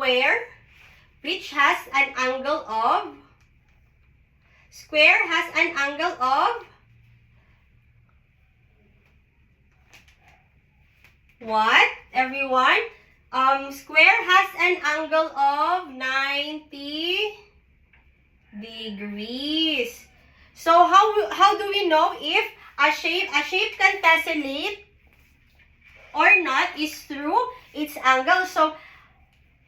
square which has an angle of what, everyone? Square has an angle of 90 degrees. So how do we know if a shape can tessellate or not is through its angle? So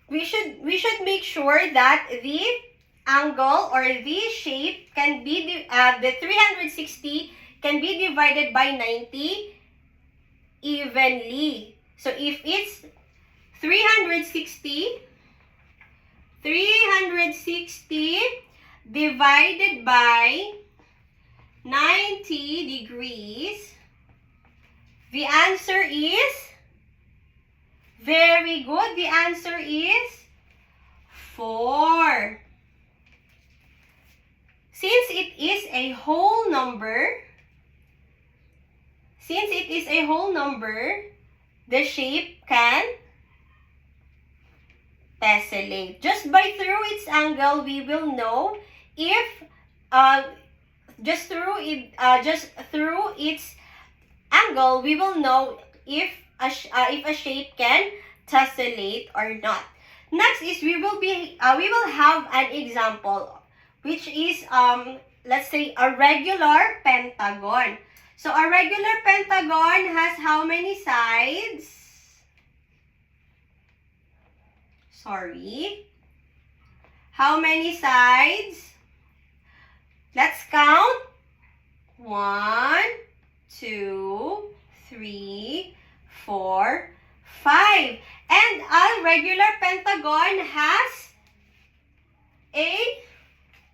we should make sure that the angle or the shape can be the 360 can be divided by 90 evenly. So if it's 360 divided by 90 degrees, the answer is, very good, the answer is 4. Since it is a whole number, the shape can tessellate. Just by through its angle, we will know if just through its angle, we will know if a shape can tessellate or not. Next is we will have an example, which is let's say a regular pentagon. So a regular pentagon has how many sides? How many sides? Let's count. 1, 2, 3, 4, 5. And a regular pentagon has an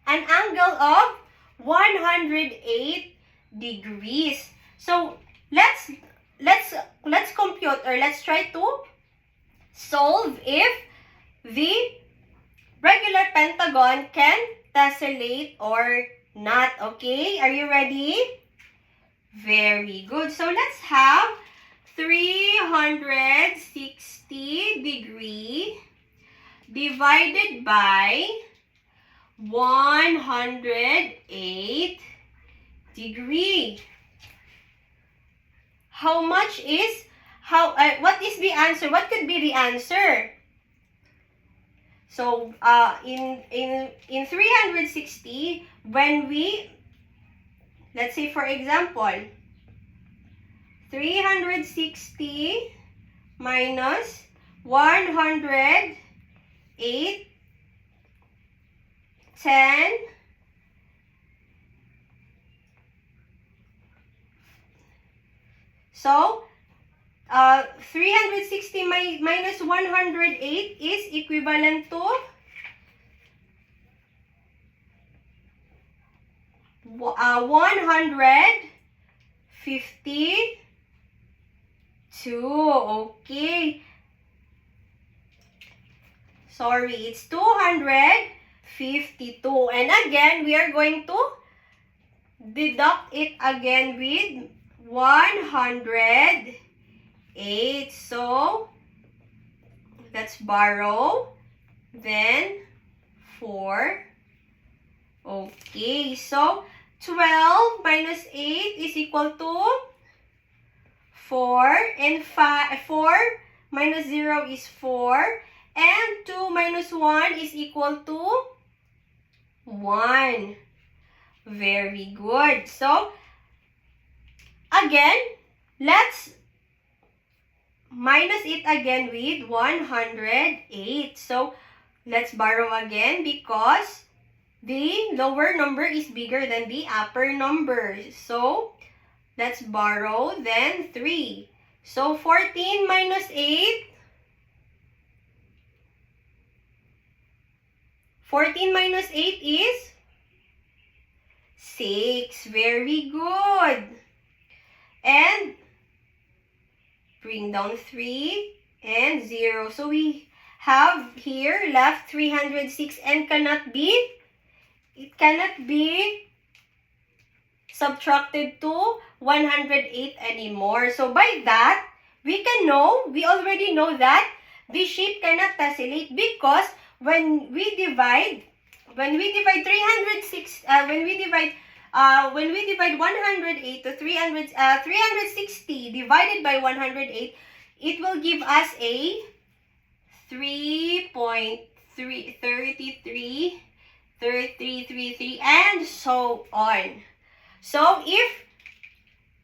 angle of 108 degrees. So let's compute, or let's try to solve if the regular pentagon can tessellate or not. Okay, are you ready? Very good. So let's have 360 degree divided by 108 degree. How much is, what is the answer? What could be the answer? So, in 360, when we, let's say for example, 360 minus 108, 10, so 360 minus 108 is equivalent to 152. Okay. Sorry, it's 252. And again, we are going to deduct it again with 108. So, let's borrow. Then, 4. Okay. So, 12 minus 8 is equal to 4. And 4 minus 0 is 4. And 2 minus 1 is equal to 1. Very good. So, again, let's minus it again with 108. So, let's borrow again because the lower number is bigger than the upper number. So, let's borrow then 3. So, 14 minus 8. 14 minus 8 is 6. Very good. And bring down 3 and 0. So we have here left 306 and it cannot be subtracted to 108 anymore. So by that, we already know that this shape cannot tessellate because when we divide 306 when we divide 108 to 360 divided by 108, it will give us a 3.3333 and so on. So if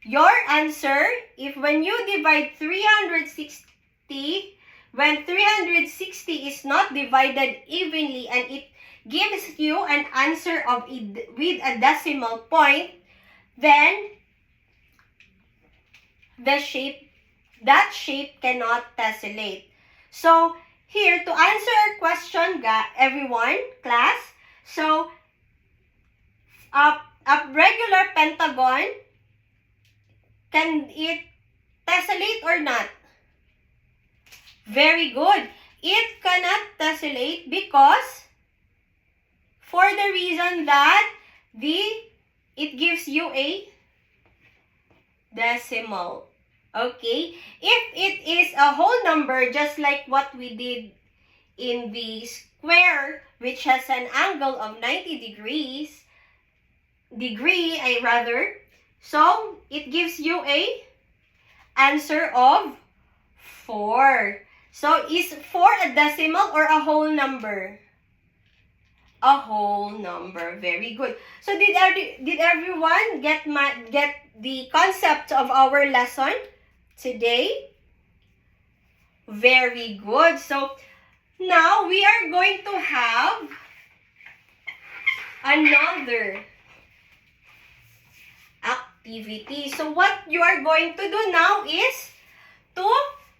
your answer, if when you divide 360, when 360 is not divided evenly and it gives you an answer of with a decimal point, then that shape cannot tessellate. So here, to answer our question, everyone, class, so a regular pentagon, can it tessellate or not? Very good. It cannot tessellate because for the reason that it gives you a decimal. Okay? If it is a whole number, just like what we did in the square, which has an angle of 90 degrees, so it gives you a answer of 4. So is 4 a decimal or a whole number? A whole number. Very good. So did everyone get the concept of our lesson today? Very good. So now we are going to have another activity. So what you are going to do now is to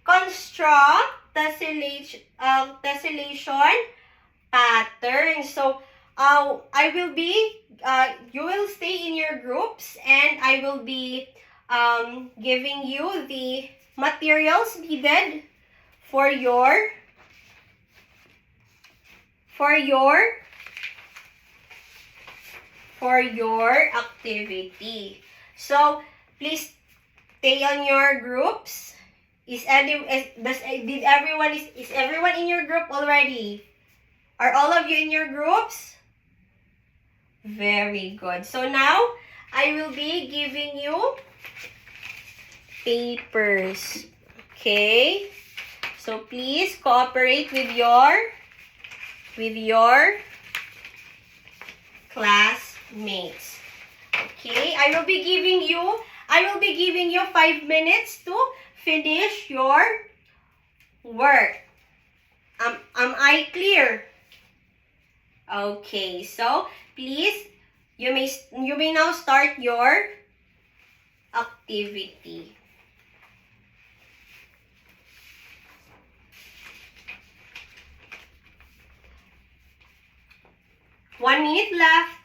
construct tessellation pattern. So I will be you will stay in your groups and I will be giving you the materials needed for your activity. So please stay on your groups. Is everyone in your group already? Are all of you in your groups? Very good. So now I will be giving you papers. Okay? So please cooperate with your classmates. Okay? I will be giving you 5 minutes to finish your work. Am I clear? Okay, so please, you may now start your activity. One minute left.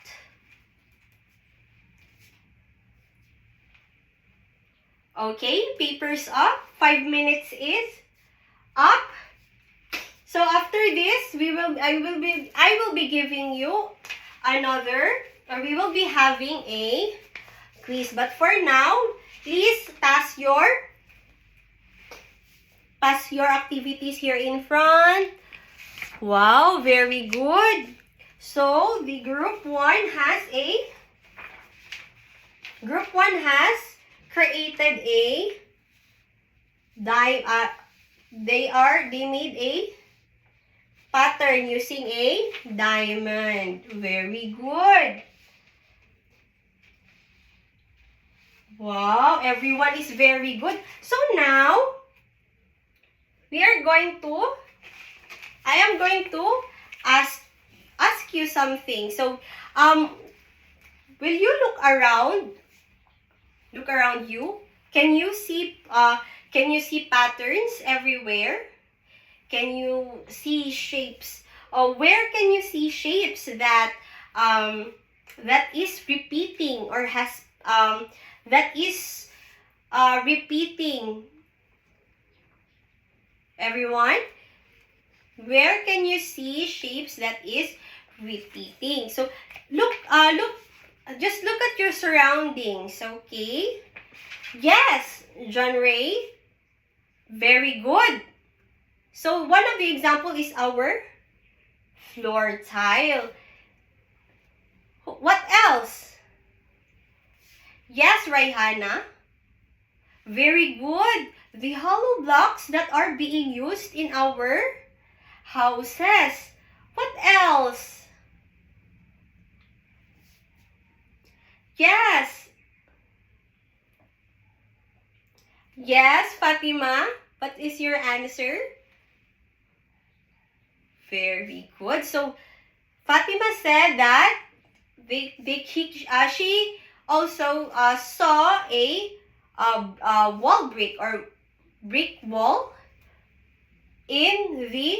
Okay, papers up. 5 minutes is up. So after this, I will be giving you another, or we will be having a quiz. But for now, please pass your activities here in front. Wow, very good. So the group 1 has created a they made a pattern using a diamond. Very good. Wow, everyone is very good. So now I am going to ask you something. So will you look around you? Can you see patterns everywhere? Can you see shapes? Where can you see shapes that is repeating or has that is repeating? Everyone, where can you see shapes that is repeating? So just look at your surroundings, okay? Yes, John Ray, very good. So one of the example is our floor tile. What else? Yes, Raihana. Very good. The hollow blocks that are being used in our houses. What else? Yes. Yes, Fatima. What is your answer? Very good. So, Fatima said that she also saw a wall brick or brick wall in the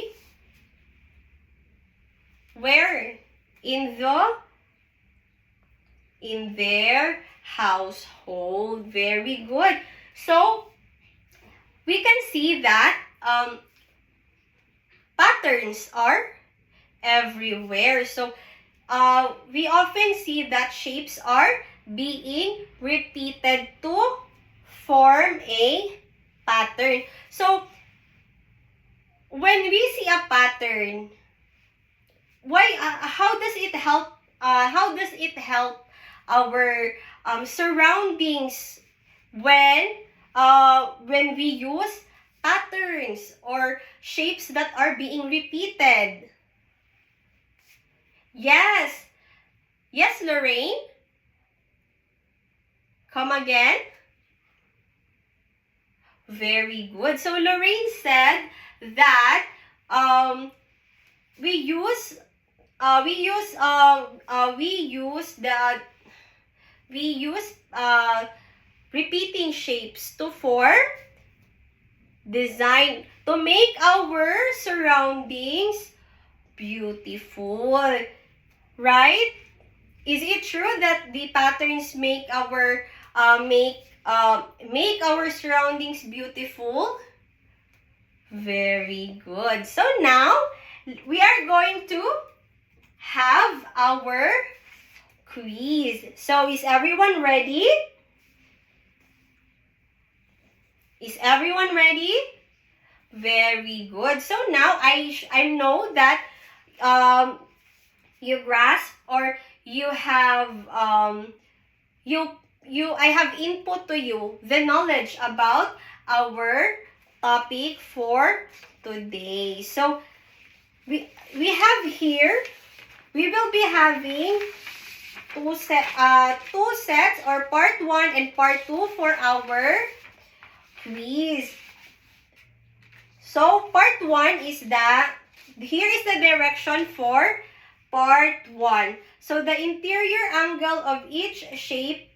where? In their household. Very good. So, we can see that patterns are everywhere. So, we often see that shapes are being repeated to form a pattern. So, when we see a pattern, how does it help? How does it help our surroundings when we use patterns or shapes that are being repeated? Yes. Yes, Lorraine? Come again? Very good. So Lorraine said that we use repeating shapes to form design, to make our surroundings beautiful. Right? Is it true that the patterns make our surroundings beautiful? Very good. So now we are going to have our quiz. So is everyone ready? Is everyone ready? Very good. So now I know that you grasp or you have I have input to you the knowledge about our topic for today. So we have here, we will be having two sets or part 1 and part 2 for our quiz. So part 1 is that here is the direction for part 1. So the interior angle of each shape,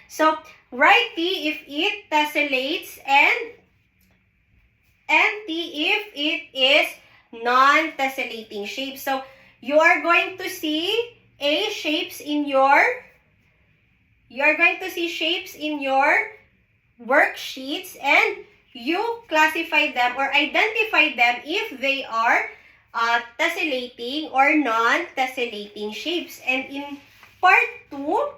So write T if it tessellates and T if it is non-tessellating shape. So you are going to see shapes in your worksheets, and you classify them or identify them if they are tessellating or non-tessellating shapes. And in part 2,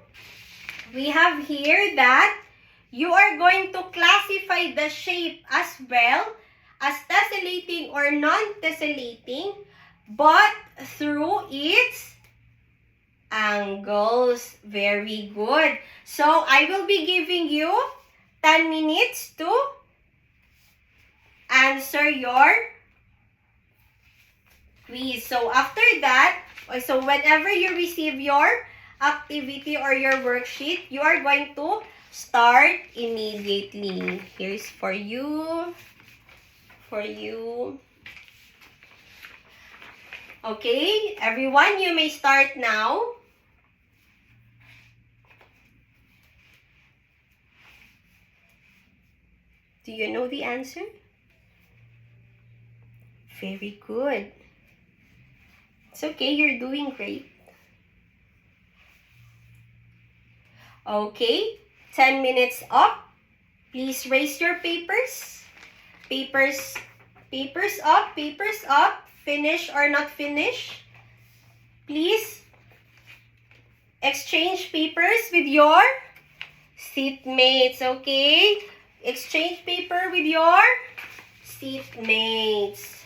we have here that you are going to classify the shape as well as tessellating or non-tessellating, but through its angles. Very good. So I will be giving you 10 minutes to answer your quiz. So after that, so whenever you receive your activity or your worksheet, you are going to start immediately. Here's for you. Okay, everyone, you may start now. Do you know the answer? Very good. It's okay, you're doing great. Okay, 10 minutes up. Please raise your papers. Papers up. Finish or not finish. Please exchange papers with your seatmates, okay? Exchange paper with your seatmates.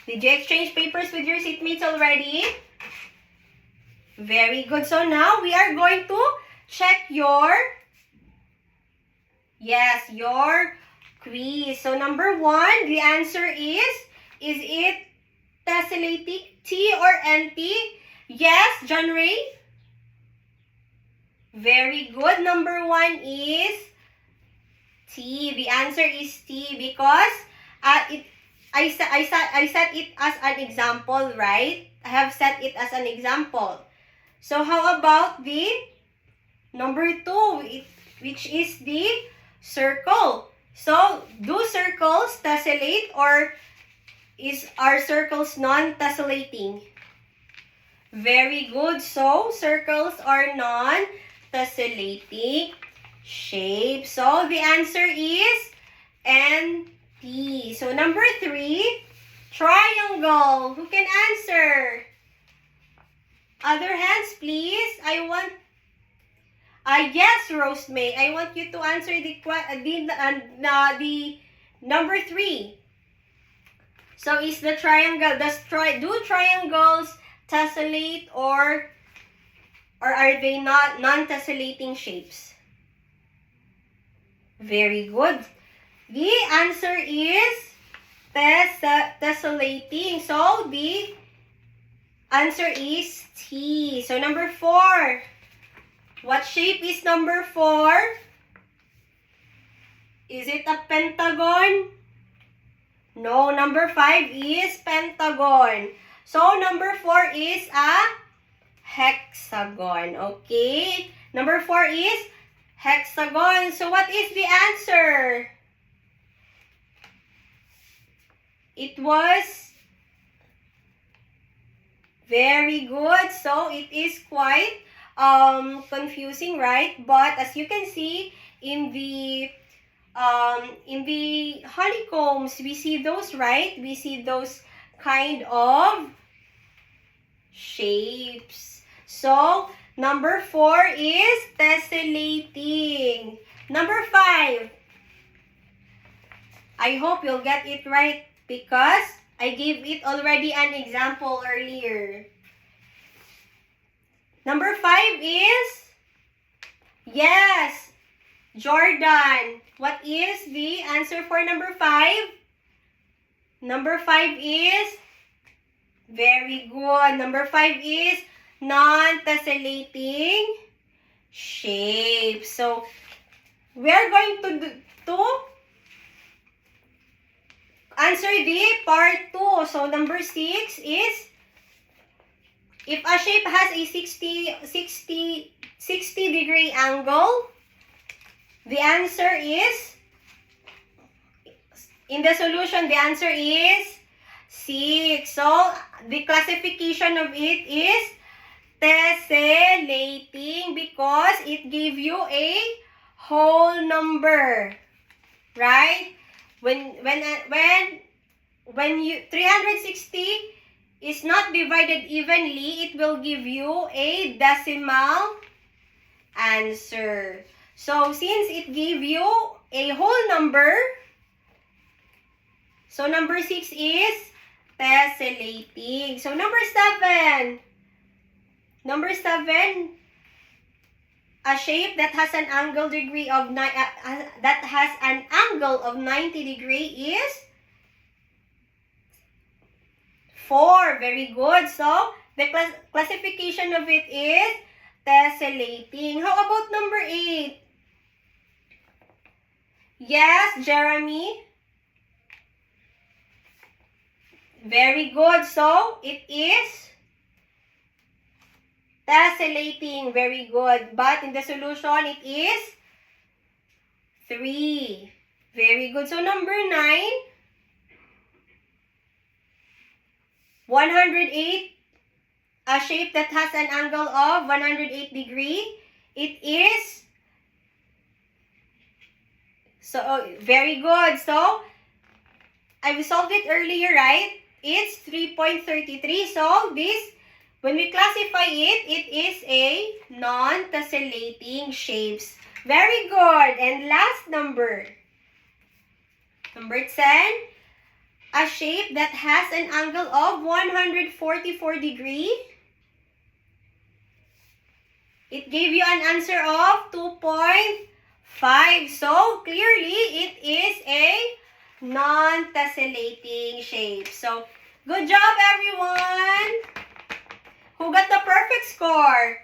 Did you exchange papers with your seatmates already? Very good. So now we are going to check your quiz. So number 1, the answer is it tessellating, T or NT? Yes, John Ray? Very good. Number 1 is T. The answer is T because I set it as an example, right? I have set it as an example. So how about the number 2, which is the circle? So do circles tessellate or are circles non-tessellating? Very good. So circles are non-tessellating shape. So the answer is NT. So number 3, triangle. Who can answer? Other hands, please. Yes, Rose May. I want you to answer the number 3. So is the triangle, do triangles tessellate or are they not non-tessellating shapes? Very good. The answer is tessellating. So the answer is T. So number 4. What shape is number 4? Is it a pentagon? No, number 5 is pentagon. So number 4 is a hexagon. Okay? Number 4 is hexagon. So what is the answer? It was very good. So it is quite confusing, right? But as you can see in the honeycombs, we see those, right? We see those kind of shapes. So number 4 is tessellating. Number 5. I hope you'll get it right because I gave it already an example earlier. Number 5 is, yes, Jordan. What is the answer for number 5? Number 5 is, very good. Number 5 is non-tessellating shape. So, we are going to answer the part 2. So, number 6 is, if a shape has a 60 degree angle, the answer is, in the solution, the answer is 6. So, the classification of it is tessellating because it gives you a whole number, right? When you 360 is not divided evenly, it will give you a decimal answer. So, since it gives you a whole number, so number 6 is tessellating. So, number 7. Number 7, a shape that has an angle degree of 90 degree is 4. Very good. So, the classification of it is tessellating. How about number 8? Yes, Jeremy? Very good. So, it is tessellating. Very good. But in the solution, it is 3. Very good. So, number 9. 108. A shape that has an angle of 108 degree. It is, so very good. So, I solved it earlier, right? It's 3.33. So, this When we classify it, it is a non-tessellating shapes. Very good. And last number. Number 10. A shape that has an angle of 144 degrees. It gave you an answer of 2.5. So, clearly, it is a non-tessellating shape. So, good job, everyone! Who got the perfect score?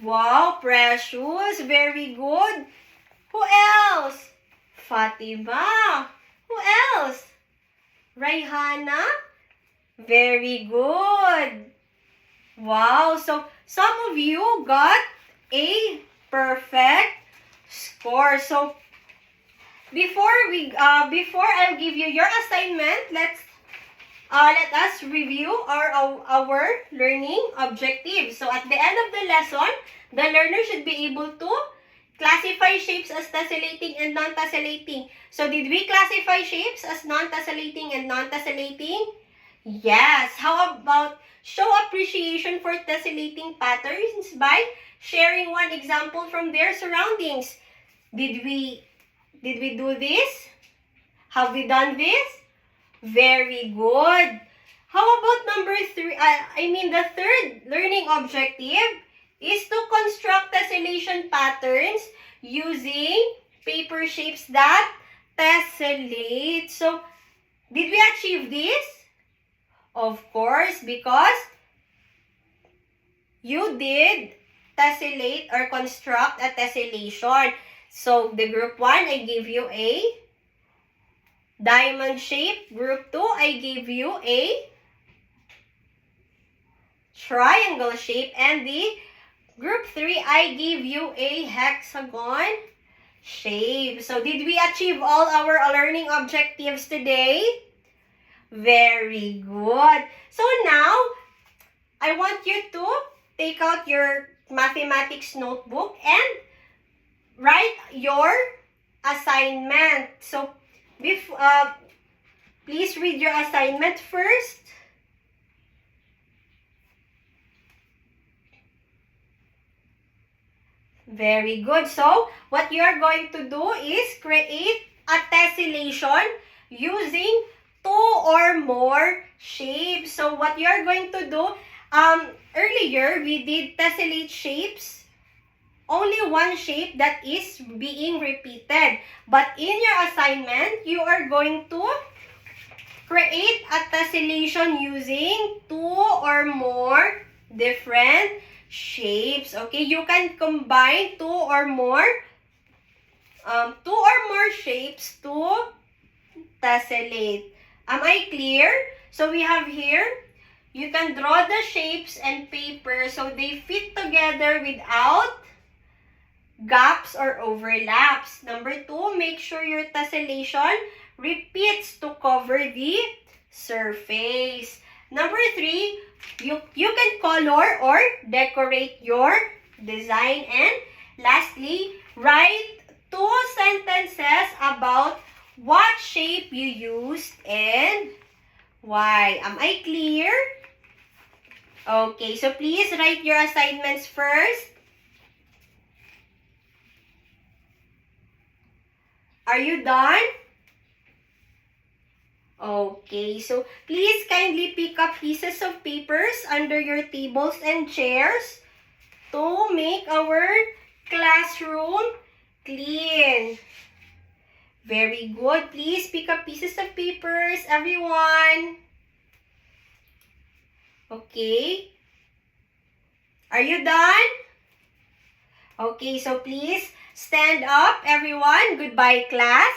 Wow, Precious. Very good. Who else? Fatima. Who else? Raihana. Very good. Wow. So, some of you got a perfect score. So, before I'll give you your assignment, let us review our learning objectives. So, at the end of the lesson, the learner should be able to classify shapes as tessellating and non-tessellating. So, did we classify shapes as non-tessellating and non-tessellating? Yes. How about show appreciation for tessellating patterns by sharing one example from their surroundings? Did we do this? Have we done this? Very good. How about number 3? The third learning objective is to construct tessellation patterns using paper shapes that tessellate. So, did we achieve this? Of course, because you did tessellate or construct a tessellation. So, the group 1, I gave you a diamond shape. Group 2, I gave you a triangle shape. And the group 3, I gave you a hexagon shape. So, did we achieve all our learning objectives today? Very good. So, now, I want you to take out your mathematics notebook and write your assignment. So, please read your assignment first. Very good. So, what you are going to do is create a tessellation using 2 or more shapes. So, what you are going to do, earlier we did tessellate shapes. Only one shape that is being repeated. But in your assignment, you are going to create a tessellation using 2 or more different shapes. Okay, you can combine 2 or more shapes to tessellate. Am I clear? So we have here, you can draw the shapes and paper so they fit together without gaps or overlaps. Number 2, make sure your tessellation repeats to cover the surface. Number 3, you can color or decorate your design. And lastly, write 2 sentences about what shape you used and why. Am I clear? Okay, so please write your assignments first. Are you done? Okay, so please kindly pick up pieces of papers under your tables and chairs to make our classroom clean. Very good. Please pick up pieces of papers, everyone. Okay. Are you done? Okay, so please stand up, everyone. Goodbye, class.